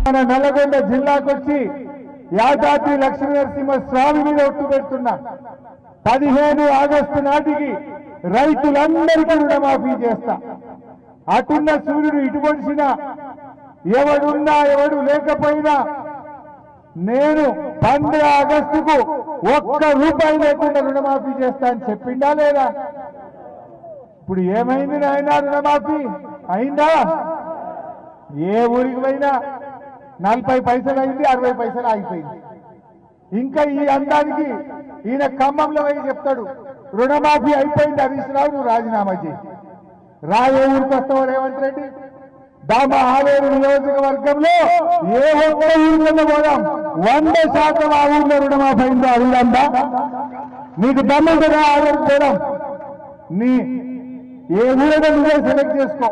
మన నల్లగొండ జిల్లాకొచ్చి యాదాద్రి లక్ష్మీ నరసింహ స్వామి మీద ఒట్టు పెడుతున్నా 15 ఆగస్టు నాటికి రైతులందరికీ రుణమాఫీ చేస్తా. అటున్న సూర్యుడు ఇటు పొడిచినా ఎవడున్నా ఎవడు లేకపోయినా నేను 15 ఆగస్టుకు ₹1 లేకుండా రుణమాఫీ చేస్తా అని చెప్పిండా లేదా? ఇప్పుడు ఏమైంది నాయనా? రుణమాఫీ అయిందా? ఏ ఊరికి పోయినా 40 పైసలు అయింది, 60 పైసలు ఆగిపోయింది. ఇంకా ఈ అందానికి ఈయన ఖమ్మంలో పోయి చెప్తాడు రుణమాఫీ అయిపోయింది హరీష్ రావు, నువ్వు రాజీనామా చేయి. రాయే ఊరికి వస్తావు రేవంత్ రెడ్డి? దామ ఆలేరు నియోజకవర్గంలో ఏ ఒక్క ఊరికన్నా పోదాం 100% ఆ ఊర్లో రుణమాఫీ అయిందో అడుగుదా? నీకు దమ్ము కదా ఆలేరు పోదాం. నీ ఏ ఊరైనా నువ్వే సెలెక్ట్ చేసుకో.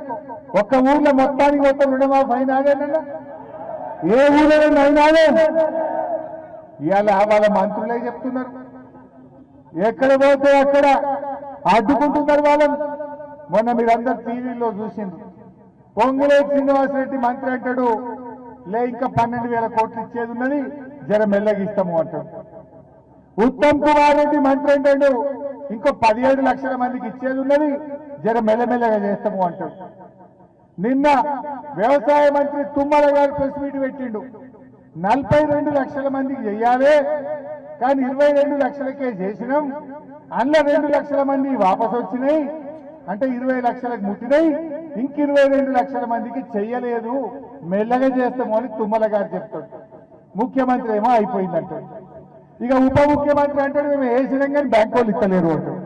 ఒక్క ఊర్లో మొత్తానికి మొత్తం రుణమాఫీ అయినాదేనన్నా? ఏ ఊరైనా అయినాదే? ఇవాళ వాళ్ళ మంత్రులే చెప్తున్నారు, ఎక్కడ పోతే అక్కడ అడ్డుకుంటున్నారు వాళ్ళని. మొన్న మీరందరూ టీవీలో చూసింది, పొంగులేటి శ్రీనివాసరెడ్డి మంత్రి అంటాడు లే ఇంకా 12,000 కోట్లు ఇచ్చేది ఉన్నది, జర మెల్లగిస్తాము అంటాడు. ఉత్తమ్ కుమార్ రెడ్డి మంత్రి అంటాడు ఇంకో 17 లక్షల మందికి ఇచ్చేది ఉన్నది, జర మెల్లమెల్లగా చేస్తాము అంటాడు. నిన్న వ్యవసాయ మంత్రి తుమ్మల గారు ప్రెస్ మీట్ పెట్టిండు, 42 లక్షల మందికి చెయ్యాలి కానీ 22 లక్షలకే చేసినాం, అందులో 2 లక్షల మంది వాపసు వచ్చినాయి అంటే 20 లక్షలకు ముట్టినాయి, ఇంక 22 లక్షల మందికి చెయ్యలేదు, మెల్లగా చేస్తాము అని తుమ్మల గారు చెప్తాడు. ముఖ్యమంత్రి ఏమో అయిపోయిందంటాడు. ఇక ఉప ముఖ్యమంత్రి అంటాడు మేము వేసినాం కానీ బ్యాంక్ వాళ్ళు ఇస్తలేరు అంటాడు.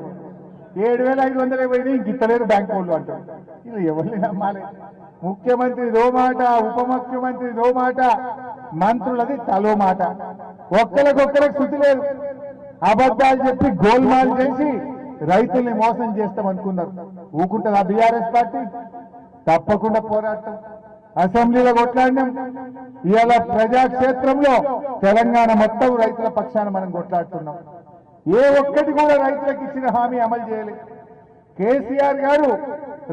7,500 పోయినాయి ఇంక ఇస్తలేరు బ్యాంక్ వాళ్ళు అంటాడు. ఇలా ఎవరిని నమ్మాలి? ముఖ్యమంత్రి దో మాట, ఉప ముఖ్యమంత్రి దో మాట, మంత్రులది తలో మాట. ఒక్కరికొక్కరికి శుద్ధి లేదు. అబద్ధాలు చెప్పి గోల్మాల్ చేసి రైతుల్ని మోసం చేస్తామనుకున్నారు. ఊకుంటుంది ఆ బీఆర్ఎస్ పార్టీ? తప్పకుండా పోరాటం. అసెంబ్లీలో కొట్లాడినాం, ఇవాళ ప్రజాక్షేత్రంలో తెలంగాణ మొత్తం రైతుల పక్షాన మనం కొట్లాడుతున్నాం. ఏ ఒక్కటి కూడా రైతులకు ఇచ్చిన హామీ అమలు చేయలేదు. కేసీఆర్ గారు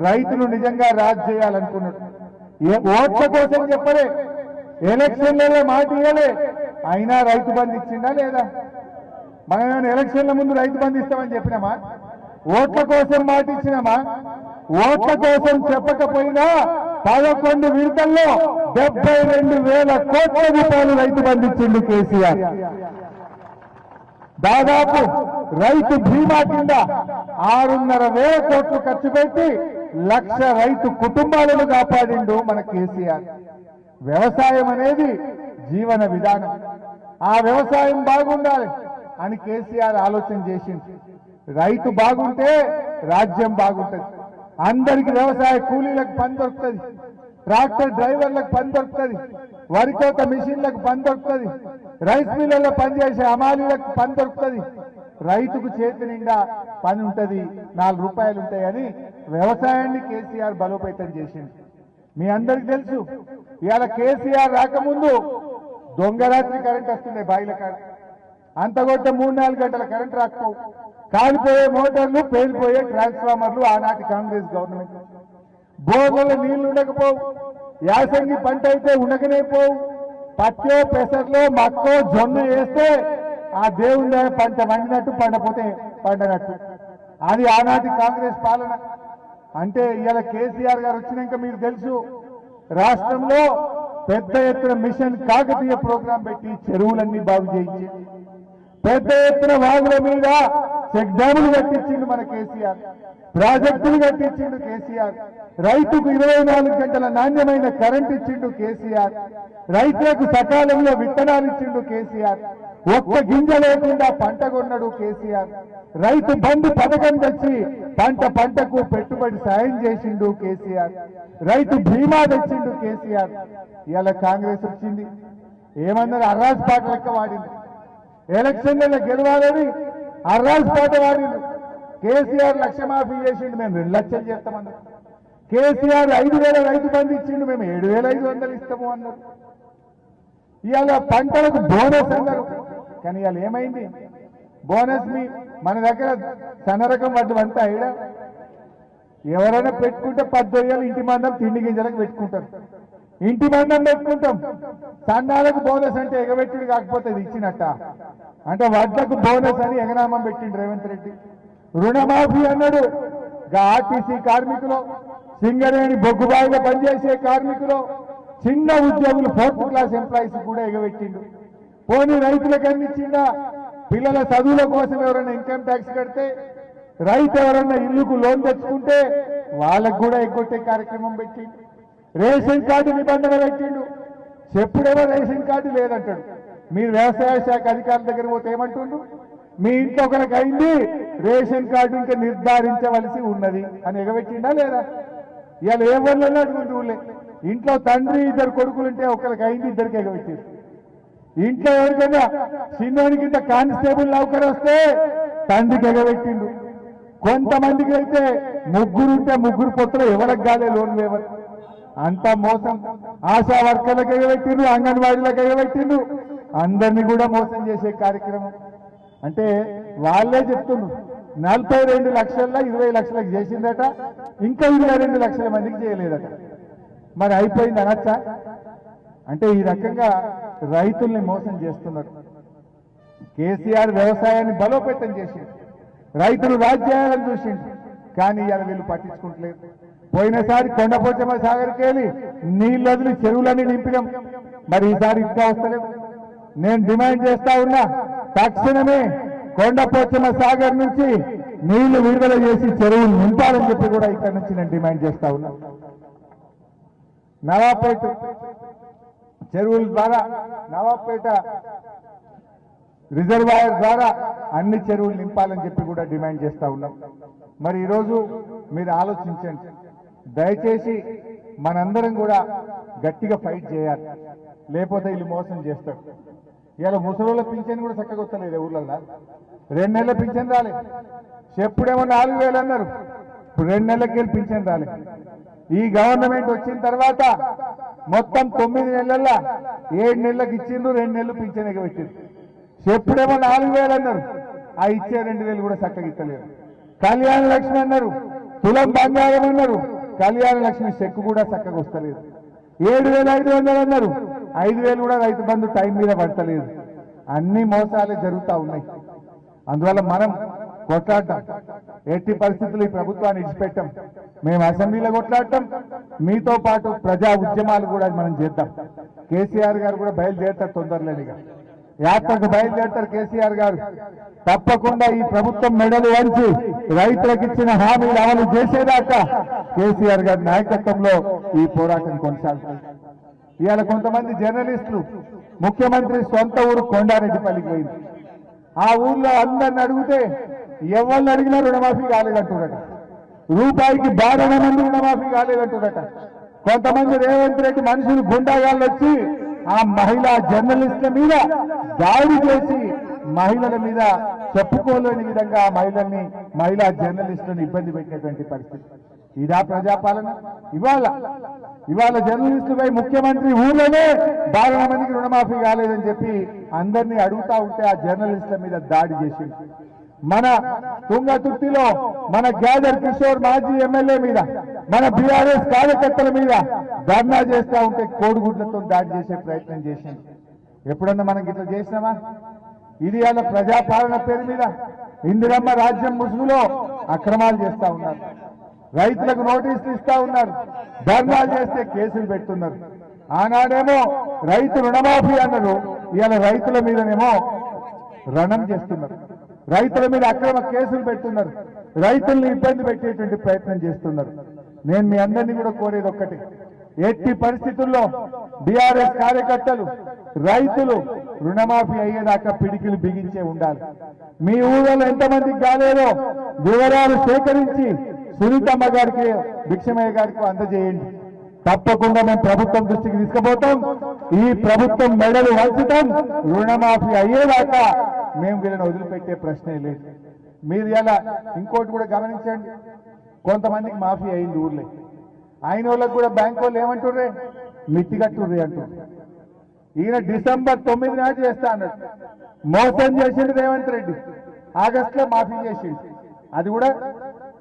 రైతులు నిజంగా రాజు చేయాలనుకున్నాడు. ఓట్ల కోసం చెప్పలే, ఎలక్షన్లలో మాట ఇవ్వలే, అయినా రైతు బంధు ఇచ్చిందా లేదా? మనం ఏమైనా ఎలక్షన్ల ముందు రైతు బంధు ఇస్తామని చెప్పినామా? ఓట్ల కోసం మాట ఇచ్చినామా? ఓట్ల కోసం చెప్పకపోయినా 11 విడతల్లో 72,000 కోట్ల రూపాయలు రైతు బంధు ఇచ్చిండు కేసీఆర్. దాదాపు రైతు బీమా కింద 6,500 కోట్లు ఖర్చు పెట్టి 1,00,000 రైతు కుటుంబాలను కాపాడిండు మన కేసీఆర్. వ్యవసాయం అనేది జీవన విధానం, ఆ వ్యవసాయం బాగుండాలి అని కేసీఆర్ ఆలోచన చేసింది. రైతు బాగుంటే రాజ్యం బాగుంటుంది. అందరికి వ్యవసాయ కూలీలకు పని దొరుకుతుంది, ట్రాక్టర్ డ్రైవర్లకు పని దొరుకుతుంది, వరి కోత మిషన్లకు పని దొరుకుతుంది, రైస్ మిల్లుల్లో పనిచేసే అమాలీలకు పని దొరుకుతుంది, రైతుకు చేతి నిండా పని ఉంటుంది, 4 రూపాయలు ఉంటాయని వ్యవసాయాన్ని కేసీఆర్ బలోపేతం చేసింది. మీ అందరికి తెలుసు, ఇవాళ కేసీఆర్ రాకముందు దొంగరాత్రి కరెంట్ వస్తుండే బాయిల కాడ, అంతగొట్టే 3-4 గంటల కరెంట్ రాకపోవు, కాలిపోయే మోటార్లు, పేలిపోయే ట్రాన్స్ఫార్మర్లు ఆనాటి కాంగ్రెస్ గవర్నమెంట్. బోర్లలో నీళ్లు ఉండకపోవు, యాసంగి పంట అయితే ఉండకనే పోవు, పచ్చో పెసర్లో మక్కో జొన్న వేస్తే ఆ దేవుని పంట వండినట్టు పండపోతే పండనట్టు. అది ఆనాటి కాంగ్రెస్ పాలన. అంటే ఇవాళ కేసీఆర్ గారు వచ్చినాక మీకు తెలుసు, రాష్ట్రంలో పెద్ద ఎత్తున మిషన్ కాకతీయ ప్రోగ్రాం పెట్టి చెరువులన్నీ బాగు చేయించి, పెద్ద ఎత్తున వాగుల మీద చెక్ డ్యాములు కట్టించిండు మన కేసీఆర్, ప్రాజెక్టులు కట్టించిండు కేసీఆర్, రైతుకు 24 గంటల నాణ్యమైన కరెంట్ ఇచ్చిండు కేసీఆర్, రైతులకు సకాలంలో విత్తనాలు ఇచ్చిండు కేసీఆర్, ఒక్క గింజ లేకుండా పంట కొన్నాడు కేసీఆర్, రైతు బంధు పథకం తెచ్చి పంటకు పెట్టుబడి సాయం చేసిండు కేసీఆర్, రైతు బీమా తెచ్చిండు కేసీఆర్. ఇలా కాంగ్రెస్ వచ్చింది, ఏమన్నారు? అర్రాజ్ పాట లెక్క వాడింది. ఎలక్షన్లలో గెలవాలని అర్రాజ్ పాట వాడిండు. కేసీఆర్ 1,00,000 మాఫీ చేసిండు, మేము 2 లక్షలు చేస్తామన్నారు. కేసీఆర్ 5,000 రైతు బంధు ఇచ్చిండు, మేము 7,500 ఇస్తాము అన్నారు. ఇవాళ పంటలకు బోనస్ అన్నారు, కానీ ఇవాళ ఏమైంది? బోనస్ మన దగ్గర సన్నరకం వడ్డు అంతా ఎవరైనా పెట్టుకుంటే 10 ఇంటి మందం తిండి గింజలకు పెట్టుకుంటారు. ఇంటి మందం పెట్టుకుంటాం. సన్నాలకు బోనస్ అంటే ఎగబెట్టుడు కాకపోతే ఇది ఇచ్చినట్ట అంటే వడ్లకు బోనస్ అని ఎగనామం పెట్టిండు రేవంత్ రెడ్డి. రుణమాఫీ అన్నాడు. ఆర్టీసీ కార్మికులు, సింగరేణి బొగ్గుబాయిలో పనిచేసే కార్మికులు, చిన్న ఉద్యోగులు, 4th క్లాస్ ఎంప్లాయీస్ కూడా ఎగబెట్టిండు. పోనీ రైతులకు అందించిందా? పిల్లల చదువుల కోసం ఎవరైనా ఇన్కమ్ ట్యాక్స్ కడితే, రైతు ఎవరన్నా ఇల్లుకు లోన్ తెచ్చుకుంటే వాళ్ళకు కూడా ఎగ్గొట్టే కార్యక్రమం పెట్టిండు. రేషన్ కార్డు నిబంధన పెట్టిండు. చెప్పుడేమో రేషన్ కార్డు లేదంటాడు. మీరు వ్యవసాయ శాఖ అధికారుల దగ్గర పోతే ఏమంటుండు? మీ ఇంట్లో ఒకరికి అయింది, రేషన్ కార్డు ఇంకా నిర్ధారించవలసి ఉన్నది అని ఎగబెట్టిండా లేదా? ఇవాళ ఏ వాళ్ళు అడుగుంటూ ఊళ్ళే ఇంట్లో తండ్రి 2 కొడుకులుంటే ఒకరికి అయింది, 2కి ఎగబెట్టింది. ఇంట్లో ఎవరికైనా చిన్నోనికి ఇంత కానిస్టేబుల్ నౌకరు వస్తే తండ్రికి ఎగబెట్టిండు. కొంతమందికి అయితే 3 ఉంటే 3 పొత్తులు ఎవరికి కాలే లోన్ లేవరు. అంతా మోసం. ఆశా వర్కర్లకు ఎగబెట్టిండు, అంగన్వాడీలకు ఎగబెట్టిండు, అందరినీ కూడా మోసం చేసే కార్యక్రమం. అంటే వాళ్ళే చెప్తున్నారు 42 లక్షల్లో 20 లక్షలకు చేసిందట, ఇంకా 22 లక్షల మందికి చేయలేదట. మరి అయిపోయింది అనొచ్చా? అంటే ఈ రకంగా రైతుల్ని మోసం చేస్తున్నారు. కేసీఆర్ వ్యవసాయాన్ని బలోపేతం చేసింది, రైతులు రాజ్యాలను చూసిండు, కానీ ఇలా వీళ్ళు పట్టించుకుంటలేదు. పోయినసారి కొండపోచమ్మ సాగర్కి వెళ్ళి నీళ్ళు వదిలి చెరువులన్నీ నింపినాం. మరి ఈసారి ఇంకా వస్తలేవు. నేను డిమాండ్ చేస్తా ఉన్నా, తక్షణమే కొండపోచమ్మ సాగర్ నుంచి నీళ్లు విడుదల చేసి చెరువులు నింపాలని చెప్పి కూడా ఇక్కడ నుంచి నేను డిమాండ్ చేస్తా ఉన్నా. నవాబ్పేట చెరువుల ద్వారా, నవాబ్పేట రిజర్వాయర్ ద్వారా అన్ని చెరువులు నింపాలని చెప్పి కూడా డిమాండ్ చేస్తా ఉన్నాం. మరి ఈరోజు మీరు ఆలోచించండి, దయచేసి మనందరం కూడా గట్టిగా ఫైట్ చేయాలి, లేకపోతే వీళ్ళు మోసం చేస్తారు. ఇలా ముసలోళ్ళ పింఛన్ కూడా చక్కగా వస్తలేదు ఊర్లలో. 2 నెలల పింఛన్ రాలే. చెప్పుడేమో 4,000 అన్నారు, ఇప్పుడు 2 నెలలకి వెళ్ళి పింఛన్ రాలే. ఈ గవర్నమెంట్ వచ్చిన తర్వాత మొత్తం 9 నెలల్లో 7 నెలలకు ఇచ్చిండ్రు, 2 నెలలు పింఛన్ ఎగబెట్టిండ్రు. చెప్పుడేమో 4,000 అన్నారు, ఆ ఇచ్చే 2,000 కూడా చక్కగా ఇస్తలేరు. కళ్యాణ లక్ష్మి అన్నారు, తులం బంగారం అన్నారు, కళ్యాణ లక్ష్మి చెక్కు కూడా చక్కగా వస్తలేదు. 7,500 అన్నారు, 5,000 కూడా రైతు బంధు టైం మీద పడతలేదు. అన్ని మోసాలే జరుగుతూ ఉన్నాయి. అందువల్ల మనం కొట్లాడటం, ఎట్టి పరిస్థితులు ఈ ప్రభుత్వాన్ని ఇచ్చిపెట్టాం. మేము అసెంబ్లీలో కొట్లాడటం, మీతో పాటు ప్రజా ఉద్యమాలు కూడా మనం చేద్దాం. కేసీఆర్ గారు కూడా బయలుదేరుతారు తొందరలేనిగా, యాత్రకు బయలుదేరుతారు కేసీఆర్ గారు. తప్పకుండా ఈ ప్రభుత్వం మెడలు వంచి రైతులకు ఇచ్చిన హామీలు అమలు చేసేదాకా కేసీఆర్ గారి నాయకత్వంలో ఈ పోరాటం కొనసాగుతుంది. ఇవాళ కొంతమంది జర్నలిస్టులు ముఖ్యమంత్రి సొంత ఊరు కొండారెడ్డిపల్లికి పోయింది. ఆ ఊర్లో అందరిని అడిగితే ఎవరిని అడిగినా రుణమాఫీ కాలేదంటున్నారట. రూపాయికి బారణ మంది రుణమాఫీ కాలేదంటున్నారట. కొంతమంది రేవంత్ రెడ్డి మనుషులు గుండాగాళ్ళు వచ్చి ఆ మహిళా జర్నలిస్టుల మీద దాడి చేసి మహిళల మీద చెప్పుకోలేని విధంగా మహిళా జర్నలిస్టులను ఇబ్బంది పెట్టినటువంటి పరిస్థితి. ఇదా ప్రజాపాలన? ఇవాళ జర్నలిస్టుపై ముఖ్యమంత్రి ఊళ్ళోనే 12 మందికి రుణమాఫీ కాలేదని చెప్పి అందరినీ అడుగుతా ఉంటే ఆ జర్నలిస్టుల మీద దాడి చేసింది. మన తుంగతుర్తిలో మన గ్యాదర్ కిషోర్ మాజీ ఎమ్మెల్యే మీద, మన బీఆర్ఎస్ కార్యకర్తల మీద ధర్నా చేస్తా ఉంటే కోడిగుడ్లతో దాడి చేసే ప్రయత్నం చేసింది. ఎప్పుడన్నా మనం ఇట్లా చేసినామా? ఇది అలా ప్రజాపాలన పేరు మీద ఇందిరమ్మ రాజ్యం ముసుగులో అక్రమాలు చేస్తా ఉన్నారు. రైతులకు నోటీసులు ఇస్తా ఉన్నారు, ధర్నాలు చేస్తే కేసులు పెడుతున్నారు. ఆనాడేమో రైతు రుణమాఫీ అన్నారు, ఇవాళ రైతుల మీదనేమో రణం చేస్తున్నారు. రైతుల మీద అక్రమ కేసులు పెడుతున్నారు, రైతుల్ని ఇబ్బంది పెట్టేటువంటి ప్రయత్నం చేస్తున్నారు. నేను మీ అందరినీ కూడా కోరేది ఒక్కటి, ఎట్టి పరిస్థితుల్లో బీఆర్ఎస్ కార్యకర్తలు రైతులు రుణమాఫీ అయ్యేదాకా పిడికిలు బిగించే ఉండాలి. మీ ఊళ్ళో ఎంతమందికి కాలేదో వివరాలు సేకరించి సునీతమ్మ గారికి, భిక్షమయ్య గారికి అందజేయండి. తప్పకుండా మేము ప్రభుత్వం దృష్టికి తీసుకుపోతాం. ఈ ప్రభుత్వం మెడలు వంచుతాం. రుణమాఫీ అయ్యేదాకా మేము వీళ్ళని వదిలిపెట్టే ప్రశ్నే లేదు. మీరు ఇలా ఇంకోటి కూడా గమనించండి, కొంతమందికి మాఫీ అయింది ఊర్లే, అయిన వాళ్ళకు కూడా బ్యాంకు వాళ్ళు ఏమంటుర్రే, మిత్తి కట్టుర్రే అంటున్నారు. ఈయన డిసెంబర్ 9 నాటి చేస్తా అన్నాడు, మోసం చేసిండు రేవంత్ రెడ్డి. ఆగస్టులో మాఫీ చేసిండు, అది కూడా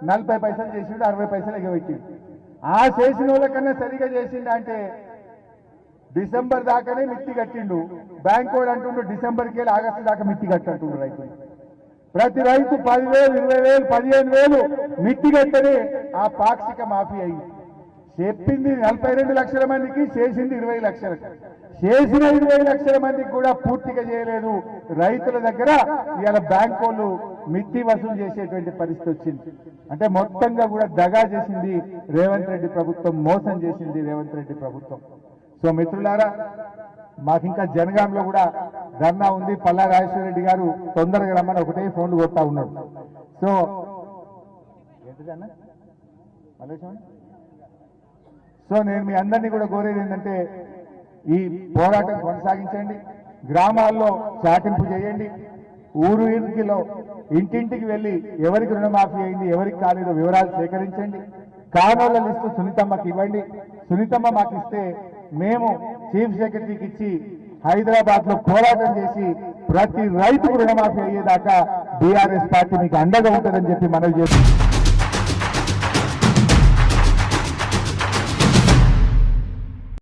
40 పైసలు చేసిండు, 60 పైసలు ఎగబెట్టిండు. ఆ చేసిన వాళ్ళకన్నా సరిగా చేసిండు అంటే డిసెంబర్ దాకానే మిత్తి కట్టిండు. బ్యాంక్ వాడు అంటుండు డిసెంబర్కి వెళ్ళి ఆగస్టు దాకా మిత్తి కట్టంటుండు రైతులు. ప్రతి రైతు 10,000, 20,000, 15,000 మిత్తి కట్టనే ఆ పాక్షిక మాఫీ అయింది. చెప్పింది 42 లక్షల మందికి, చేసింది 20 లక్షలకు. చేసిన 20 లక్షల మందికి కూడా పూర్తిగా చేయలేదు. రైతుల దగ్గర ఇవాళ బ్యాంక్ వాళ్ళు మిత్తి వసూలు చేసేటువంటి పరిస్థితి వచ్చింది. అంటే మొత్తంగా కూడా దగా చేసింది రేవంత్ రెడ్డి ప్రభుత్వం, మోసం చేసింది రేవంత్ రెడ్డి ప్రభుత్వం. సో మిత్రులారా, మాకింకా జనగాంలో కూడా ధర్నా ఉంది. పల్లా రాజేశ్వర రెడ్డి గారు తొందరగా రమ్మని ఒకటే ఫోన్లు కొడతా ఉన్నాడు. సో నేను మీ అందరినీ కూడా కోరేది ఏంటంటే ఈ పోరాటం కొనసాగించండి. గ్రామాల్లో చాటింపు చేయండి. ఊరు ఊరికిలో ఇంటింటికి వెళ్ళి ఎవరికి రుణమాఫీ అయింది, ఎవరికి కాలేదో వివరాలు సేకరించండి. కానోళ్ల లిస్టు సునీతమ్మకి ఇవ్వండి. సునీతమ్మ మాకు ఇస్తే మేము చీఫ్ సెక్రటరీకి ఇచ్చి హైదరాబాద్ లో పోరాటం చేసి ప్రతి రైతుకు రుణమాఫీ అయ్యేదాకా బీఆర్ఎస్ పార్టీ మీకు అండగా ఉంటుందని చెప్పి మనవి చేస్తుంది.